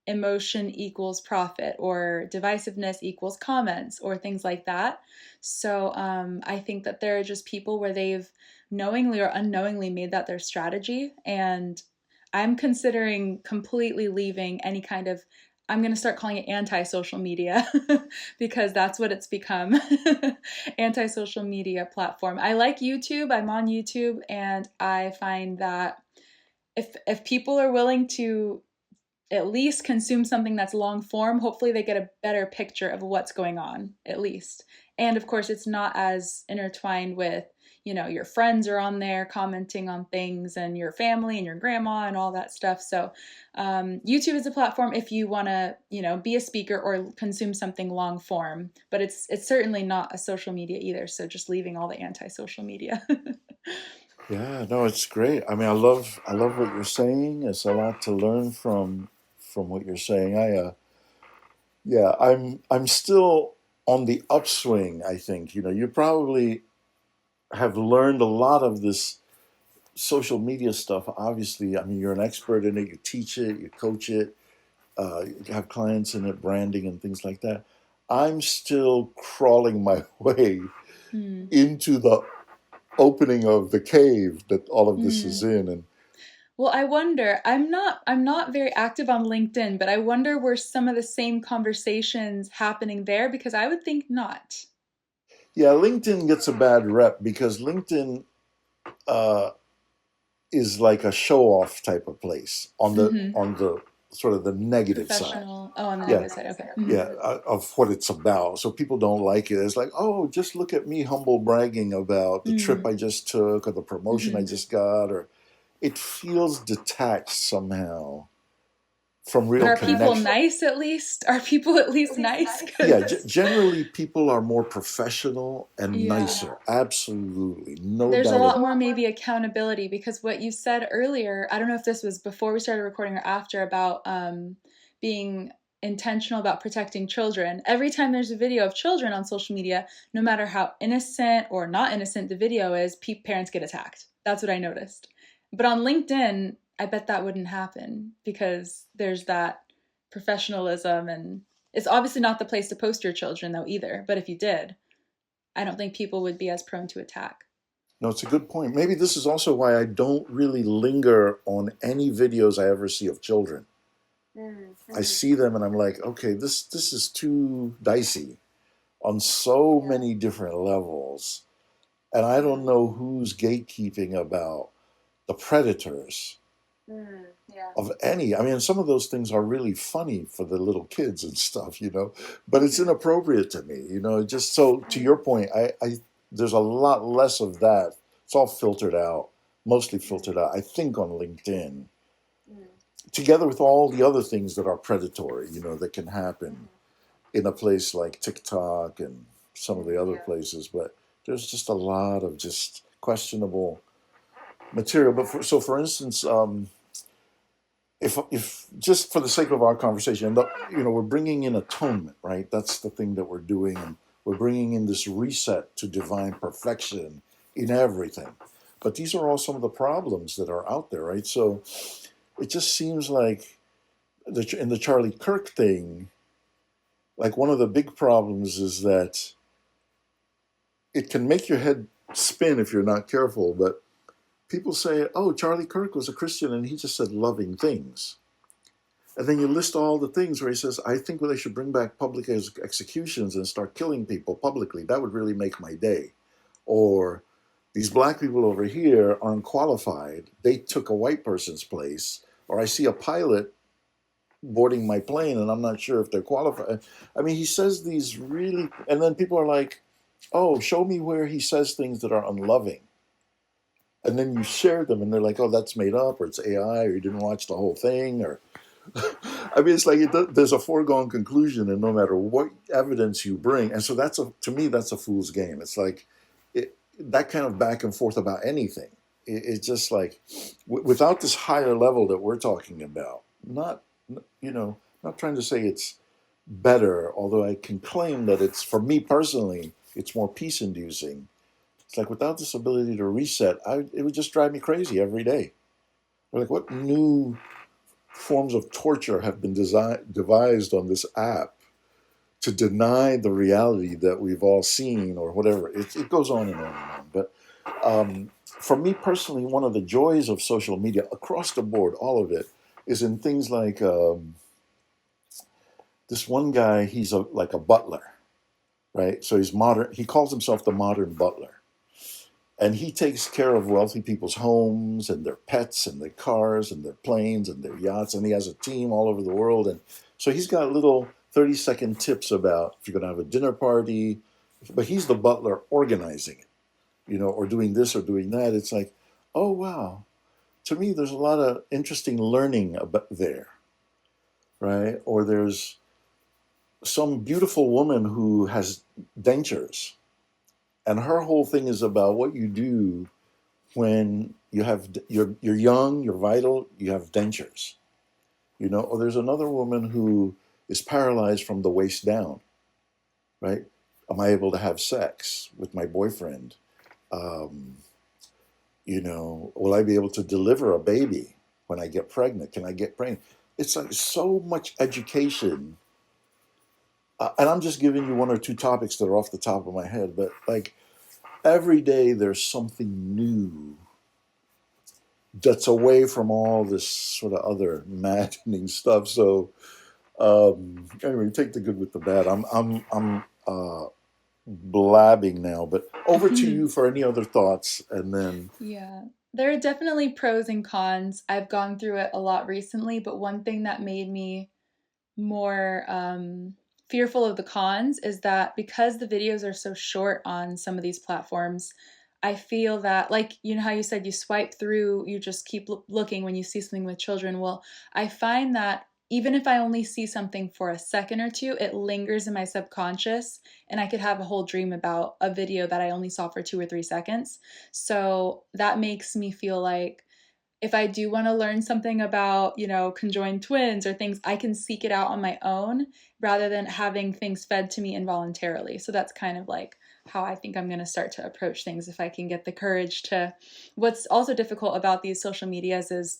emotion equals profit or divisiveness equals comments or things like that. So I think that there are just people where they've knowingly or unknowingly made that their strategy. And I'm considering completely leaving any kind of I'm going to start calling it anti-social media because that's what it's become. Anti-social media platform. I like YouTube. I'm on YouTube, and I find that if people are willing to at least consume something that's long form, hopefully they get a better picture of what's going on, at least. And of course, it's not as intertwined with, your friends are on there commenting on things and your family and your grandma and all that stuff. So, YouTube is a platform if you want to, be a speaker or consume something long form, but it's certainly not a social media either. So, just leaving all the anti social media. Yeah, no, it's great. I mean, I love what you're saying. It's a lot to learn from what you're saying. Yeah, I'm still on the upswing, I think. You probably have learned a lot of this social media stuff. Obviously, I mean, you're an expert in it. You teach it, you coach it, you have clients in it, branding and things like that. I'm still crawling my way Hmm. into the opening of the cave that all of this is Hmm. in. And Well, I wonder. I'm not very active on LinkedIn, but I wonder were some of the same conversations happening there because I would think not. yeah, LinkedIn gets a bad rep because LinkedIn uh, is like a show off type of place on the Mhm. on the sort of the negative side. Professional. Oh, on the Yeah, negative side. Okay. Mhm. yeah, of what it's about. So people don't like it. It's like, oh, just look at me humble bragging about the trip Mm. I just took or the promotion I Mhm. just got, or it feels detached somehow from But real are people connection. nice at least? Are people at least nice? Yeah, Cuz generally people are more professional and yeah. nicer. Absolutely, no There's a doubt lot about. more maybe accountability because what you said earlier, I don't know if this was before we started recording or after about being intentional about protecting children. Every time there's a video of children on social media, no matter how innocent or not innocent the video is, parents get attacked. That's what I noticed. But on LinkedIn, I bet that wouldn't happen because there's that professionalism, and it's obviously not the place to post your children though either. But if you did, I don't think people would be as prone to attack. No, it's a good point. Maybe this is also why I don't really linger on any videos I ever see of children. I see them and I'm like, okay, this is too dicey on so many different levels. And I don't know who's gatekeeping about the predators of any. I mean, some of those things are really funny for the little kids and stuff, but it's inappropriate to me. Just so to your point, I there's a lot less of that. It's all filtered out, mostly filtered out, I think, on LinkedIn, together with all the other things that are predatory, that can happen in a place like TikTok and some of the other places. But there's just a lot of just questionable material. But for instance, if just for the sake of our conversation, we're bringing in atonement, right? That's the thing that we're doing, and we're bringing in this reset to divine perfection in everything. But these are all some of the problems that are out there, right? So it just seems like in the Charlie Kirk thing, like one of the big problems is that it can make your head spin if you're not careful. But people say, "Oh, Charlie Kirk was a Christian and he just said loving things." And then you list all the things where he says, I think they should bring back public executions and start killing people publicly. That would really make my day. Or these black people over here aren't qualified. They took a white person's place. Or I see a pilot boarding my plane and I'm not sure if they're qualified. I mean, he says these really, and then people are like, oh, show me where he says things that are unloving. And then you share them and they're like, oh, that's made up, or it's AI, or you didn't watch the whole thing, or I mean, it's like there's a foregone conclusion, and no matter what evidence you bring, and so to me that's a fool's game. It's like that kind of back and forth about anything. It's just like without this higher level that we're talking about. Not trying to say it's better, although I can claim that it's, for me personally, it's more peace inducing. It's like without this ability to reset, it would just drive me crazy every day. Like, what new forms of torture have been devised on this app to deny the reality that we've all seen, or whatever? It goes on and on and on. But for me personally, one of the joys of social media across the board, all of it, is in things like this one guy, he's like a butler, right? So he's modern. He calls himself the modern butler, and he takes care of wealthy people's homes and their pets and their cars and their planes and their yachts, and he has a team all over the world. And so he's got little 30-second tips about if you're going to have a dinner party, but he's the butler organizing it, or doing this or doing that. It's like, oh wow. To me, there's a lot of interesting learning about there, right? Or there's some beautiful woman who has dentures, and her whole thing is about what you do when you're young, you're vital, you have dentures, Or there's another woman who is paralyzed from the waist down, right? Am I able to have sex with my boyfriend? Um, will I be able to deliver a baby when I get pregnant? Can I get pregnant? It's like so much education. And I'm just giving you one or two topics that are off the top of my head, but like every day there's something new that's away from all this sort of other maddening stuff. So anyway, take the good with the bad. I'm blabbing now, but over to you for any other thoughts, and then Yeah. There are definitely pros and cons. I've gone through it a lot recently, but one thing that made me more fearful of the cons is that because the videos are so short on some of these platforms, I feel that, like, you know how you said you swipe through, you just keep looking when you see something with children. Well, I find that even if I only see something for a second or two, it lingers in my subconscious, and I could have a whole dream about a video that I only saw for 2 or 3 seconds. So that makes me feel like if I do want to learn something about, conjoined twins or things, I can seek it out on my own rather than having things fed to me involuntarily. So that's kind of like how I think I'm going to start to approach things if I can get the courage to. What's also difficult about these social medias is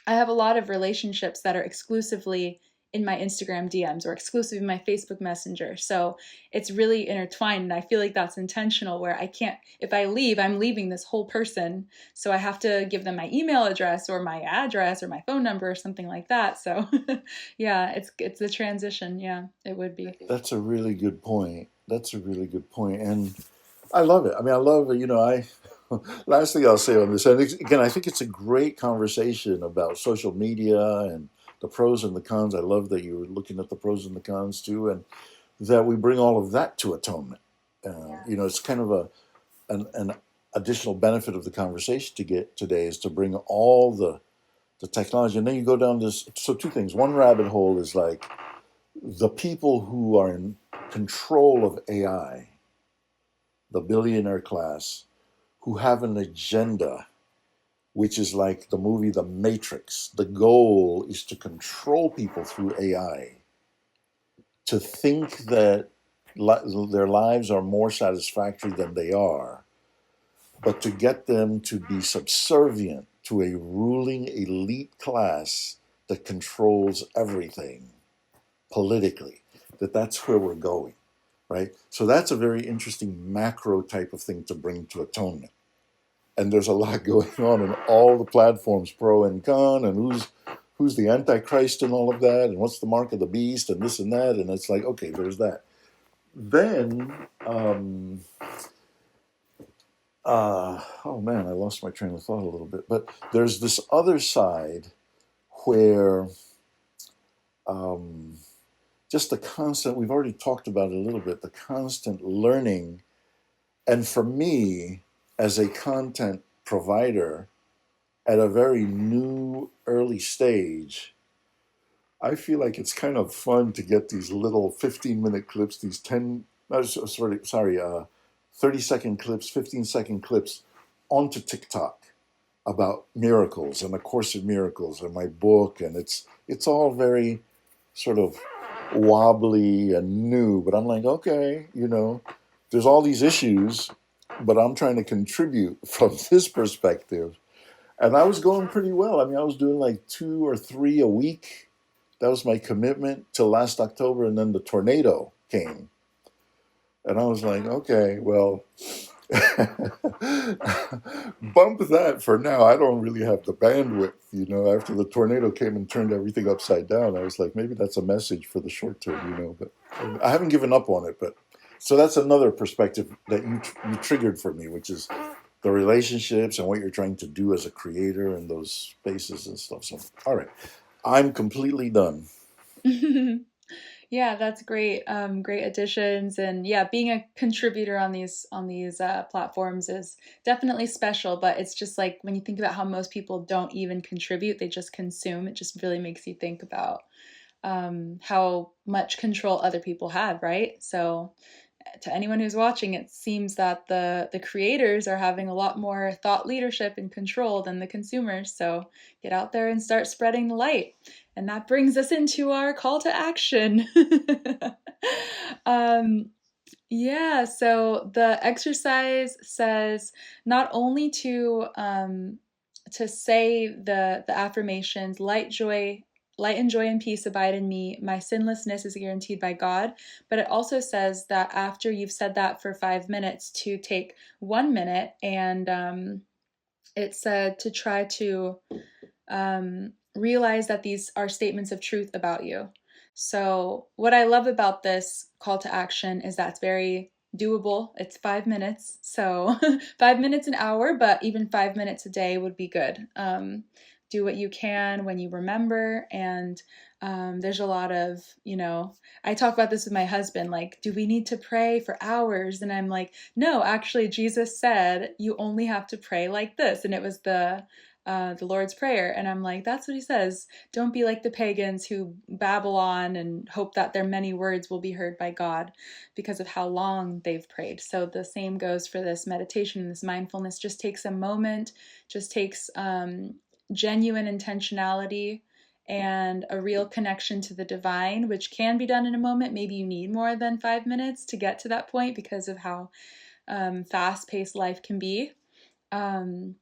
I have a lot of relationships that are exclusively in my Instagram DMs or exclusive in my Facebook Messenger. So it's really intertwined. And I feel like that's intentional where I can't, if I leave, I'm leaving this whole person. So I have to give them my email address or my address or my phone number or something like that. So yeah, it's the transition. Yeah, it would be. that's a really good point. That's a really good point, and I love it. I mean, I love it. I last thing I'll say on this, and again, I think it's a great conversation about social media and the pros and the cons. I love that you were looking at the pros and the cons too, and that we bring all of that to atonement. It's kind of an additional benefit of the conversation to get today is to bring all the technology, and then you go down this. So two things. One rabbit hole is like the people who are in control of AI, the billionaire class, who have an agenda, which is like the movie The Matrix. The goal is to control people through AI, to think that their lives are more satisfactory than they are, but to get them to be subservient to a ruling elite class that controls everything politically, that's where we're going, right? So that's a very interesting macro type of thing to bring to atonement. And there's a lot going on in all the platforms, pro and con, and who's the antichrist and all of that, and what's the mark of the beast, and this and that, and it's like, okay, there's that. Then, oh man, I lost my train of thought a little bit. But there's this other side where um, just the constant, we've already talked about it a little bit, the constant learning. And for me, as a content provider at a very new early stage, I feel like it's kind of fun to get these little 15-minute clips, these 10, no, sorry, 30-second clips, 15-second clips onto TikTok about miracles and A Course in Miracles and my book. And it's all very sort of wobbly and new, but I'm like, okay, there's all these issues, but I'm trying to contribute from this perspective. And I was going pretty well. I mean, I was doing like 2 or 3 a week. That was my commitment till last October, and then the tornado came. And I was like, okay, well, Bump that for now. I don't really have the bandwidth. After the tornado came and turned everything upside down, I was like, maybe that's a message for the short term. But I haven't given up on it. But so that's another perspective that you triggered for me, which is the relationships and what you're trying to do as a creator in those spaces and stuff. So, all right, I'm completely done. Yeah, that's great. Great additions, and yeah, being a contributor on these platforms is definitely special. But it's just like when you think about how most people don't even contribute; they just consume. It just really makes you think about how much control other people have, right? So to anyone who's watching, it seems that the creators are having a lot more thought leadership and control than the consumers. So get out there and start spreading the light. And that brings us into our call to action. um, yeah, so the exercise says not only to say the affirmations, light and joy and peace abide in me, my sinlessness is guaranteed by God, but it also says that after you've said that for 5 minutes, to take 1 minute, and it said to try to realize that these are statements of truth about you. So, what I love about this call to action is that it's very doable. It's 5 minutes. So, 5 minutes an hour, but even 5 minutes a day would be good. Do what you can when you remember. And there's a lot of, I talk about this with my husband, like, do we need to pray for hours? And I'm like, no, actually, Jesus said you only have to pray like this. And it was the Lord's Prayer. And I'm like, that's what he says. Don't be like the pagans who babble on and hope that their many words will be heard by God because of how long they've prayed. So the same goes for this meditation. This mindfulness just takes a moment, just takes genuine intentionality and a real connection to the divine, which can be done in a moment. Maybe you need more than 5 minutes to get to that point because of how fast paced life can be. Um,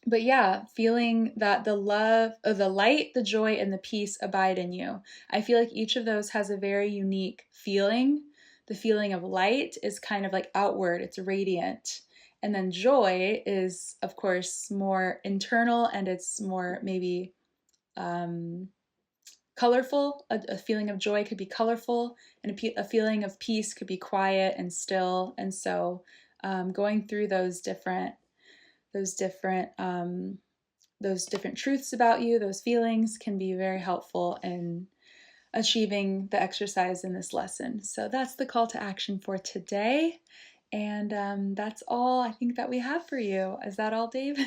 but yeah, feeling that the love of the light, the joy, and the peace abide in you. I feel like each of those has a very unique feeling. The feeling of light is kind of like outward, it's radiant. And then joy is, of course, more internal and it's more maybe um, colorful. A feeling of joy could be colorful, and a feeling of peace could be quiet and still. And so, going through those different those different truths about you, those feelings can be very helpful in achieving the exercise in this lesson. So that's the call to action for today. And that's all I think that we have for you. Is that all, Dave?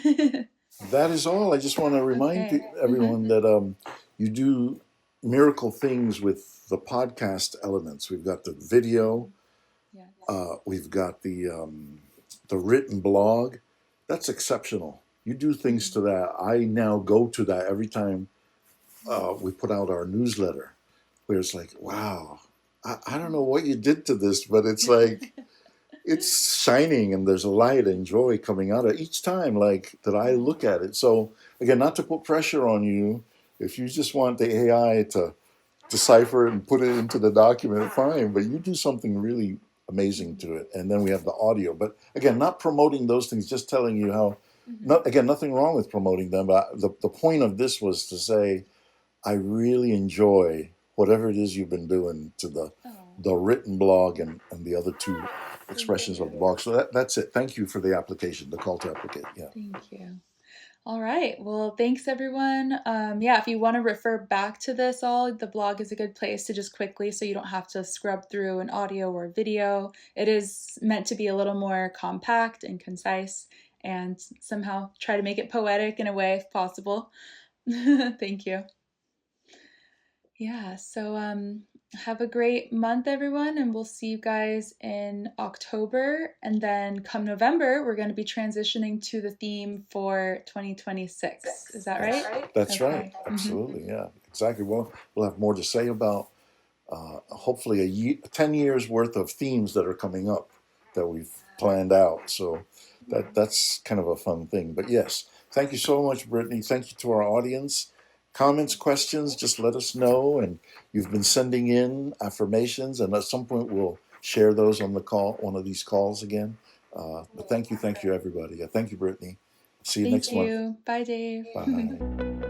That is all. I just want to remind Okay. everyone that you do miracle things with the podcast elements. We've got the video, Yes. we've got the written blog. That's exceptional. You do things to that. I now go to that every time we put out our newsletter, where it's like, wow, I don't know what you did to this, but it's like it's shining and there's a light and joy coming out of each time like that I look at it. So again, not to put pressure on you, if you just want the AI to decipher it and put it into the document, fine, but you do something really amazing to it. And then we have the audio, but again, not promoting those things, just telling you how, not, again, nothing wrong with promoting them, but the point of this was to say I really enjoy whatever it is you've been doing to the written blog and the other two expressions of the blog. So that's it. Thank you for the application, the call to applicate. Yeah. Thank you. All right. Well, thanks everyone. Yeah, if you want to refer back to this all, the blog is a good place to just quickly, so you don't have to scrub through an audio or video. It is meant to be a little more compact and concise and somehow try to make it poetic in a way if possible. Thank you. Yeah, so have a great month, everyone, and we'll see you guys in October. And then come November, we're going to be transitioning to the theme for 2026. Is that right? That's Okay. right. Absolutely. Yeah, exactly. Well, we'll have more to say about hopefully 10 years worth of themes that are coming up that we've planned out. So that's kind of a fun thing. But yes, thank you so much, Brittany. Thank you to our audience. Comments, questions, just let us know. And you've been sending in affirmations, and at some point we'll share those on the call, one of these calls again. But thank you, everybody. Thank you, Brittany. See you Thank next month. you. Bye, Dave. Bye.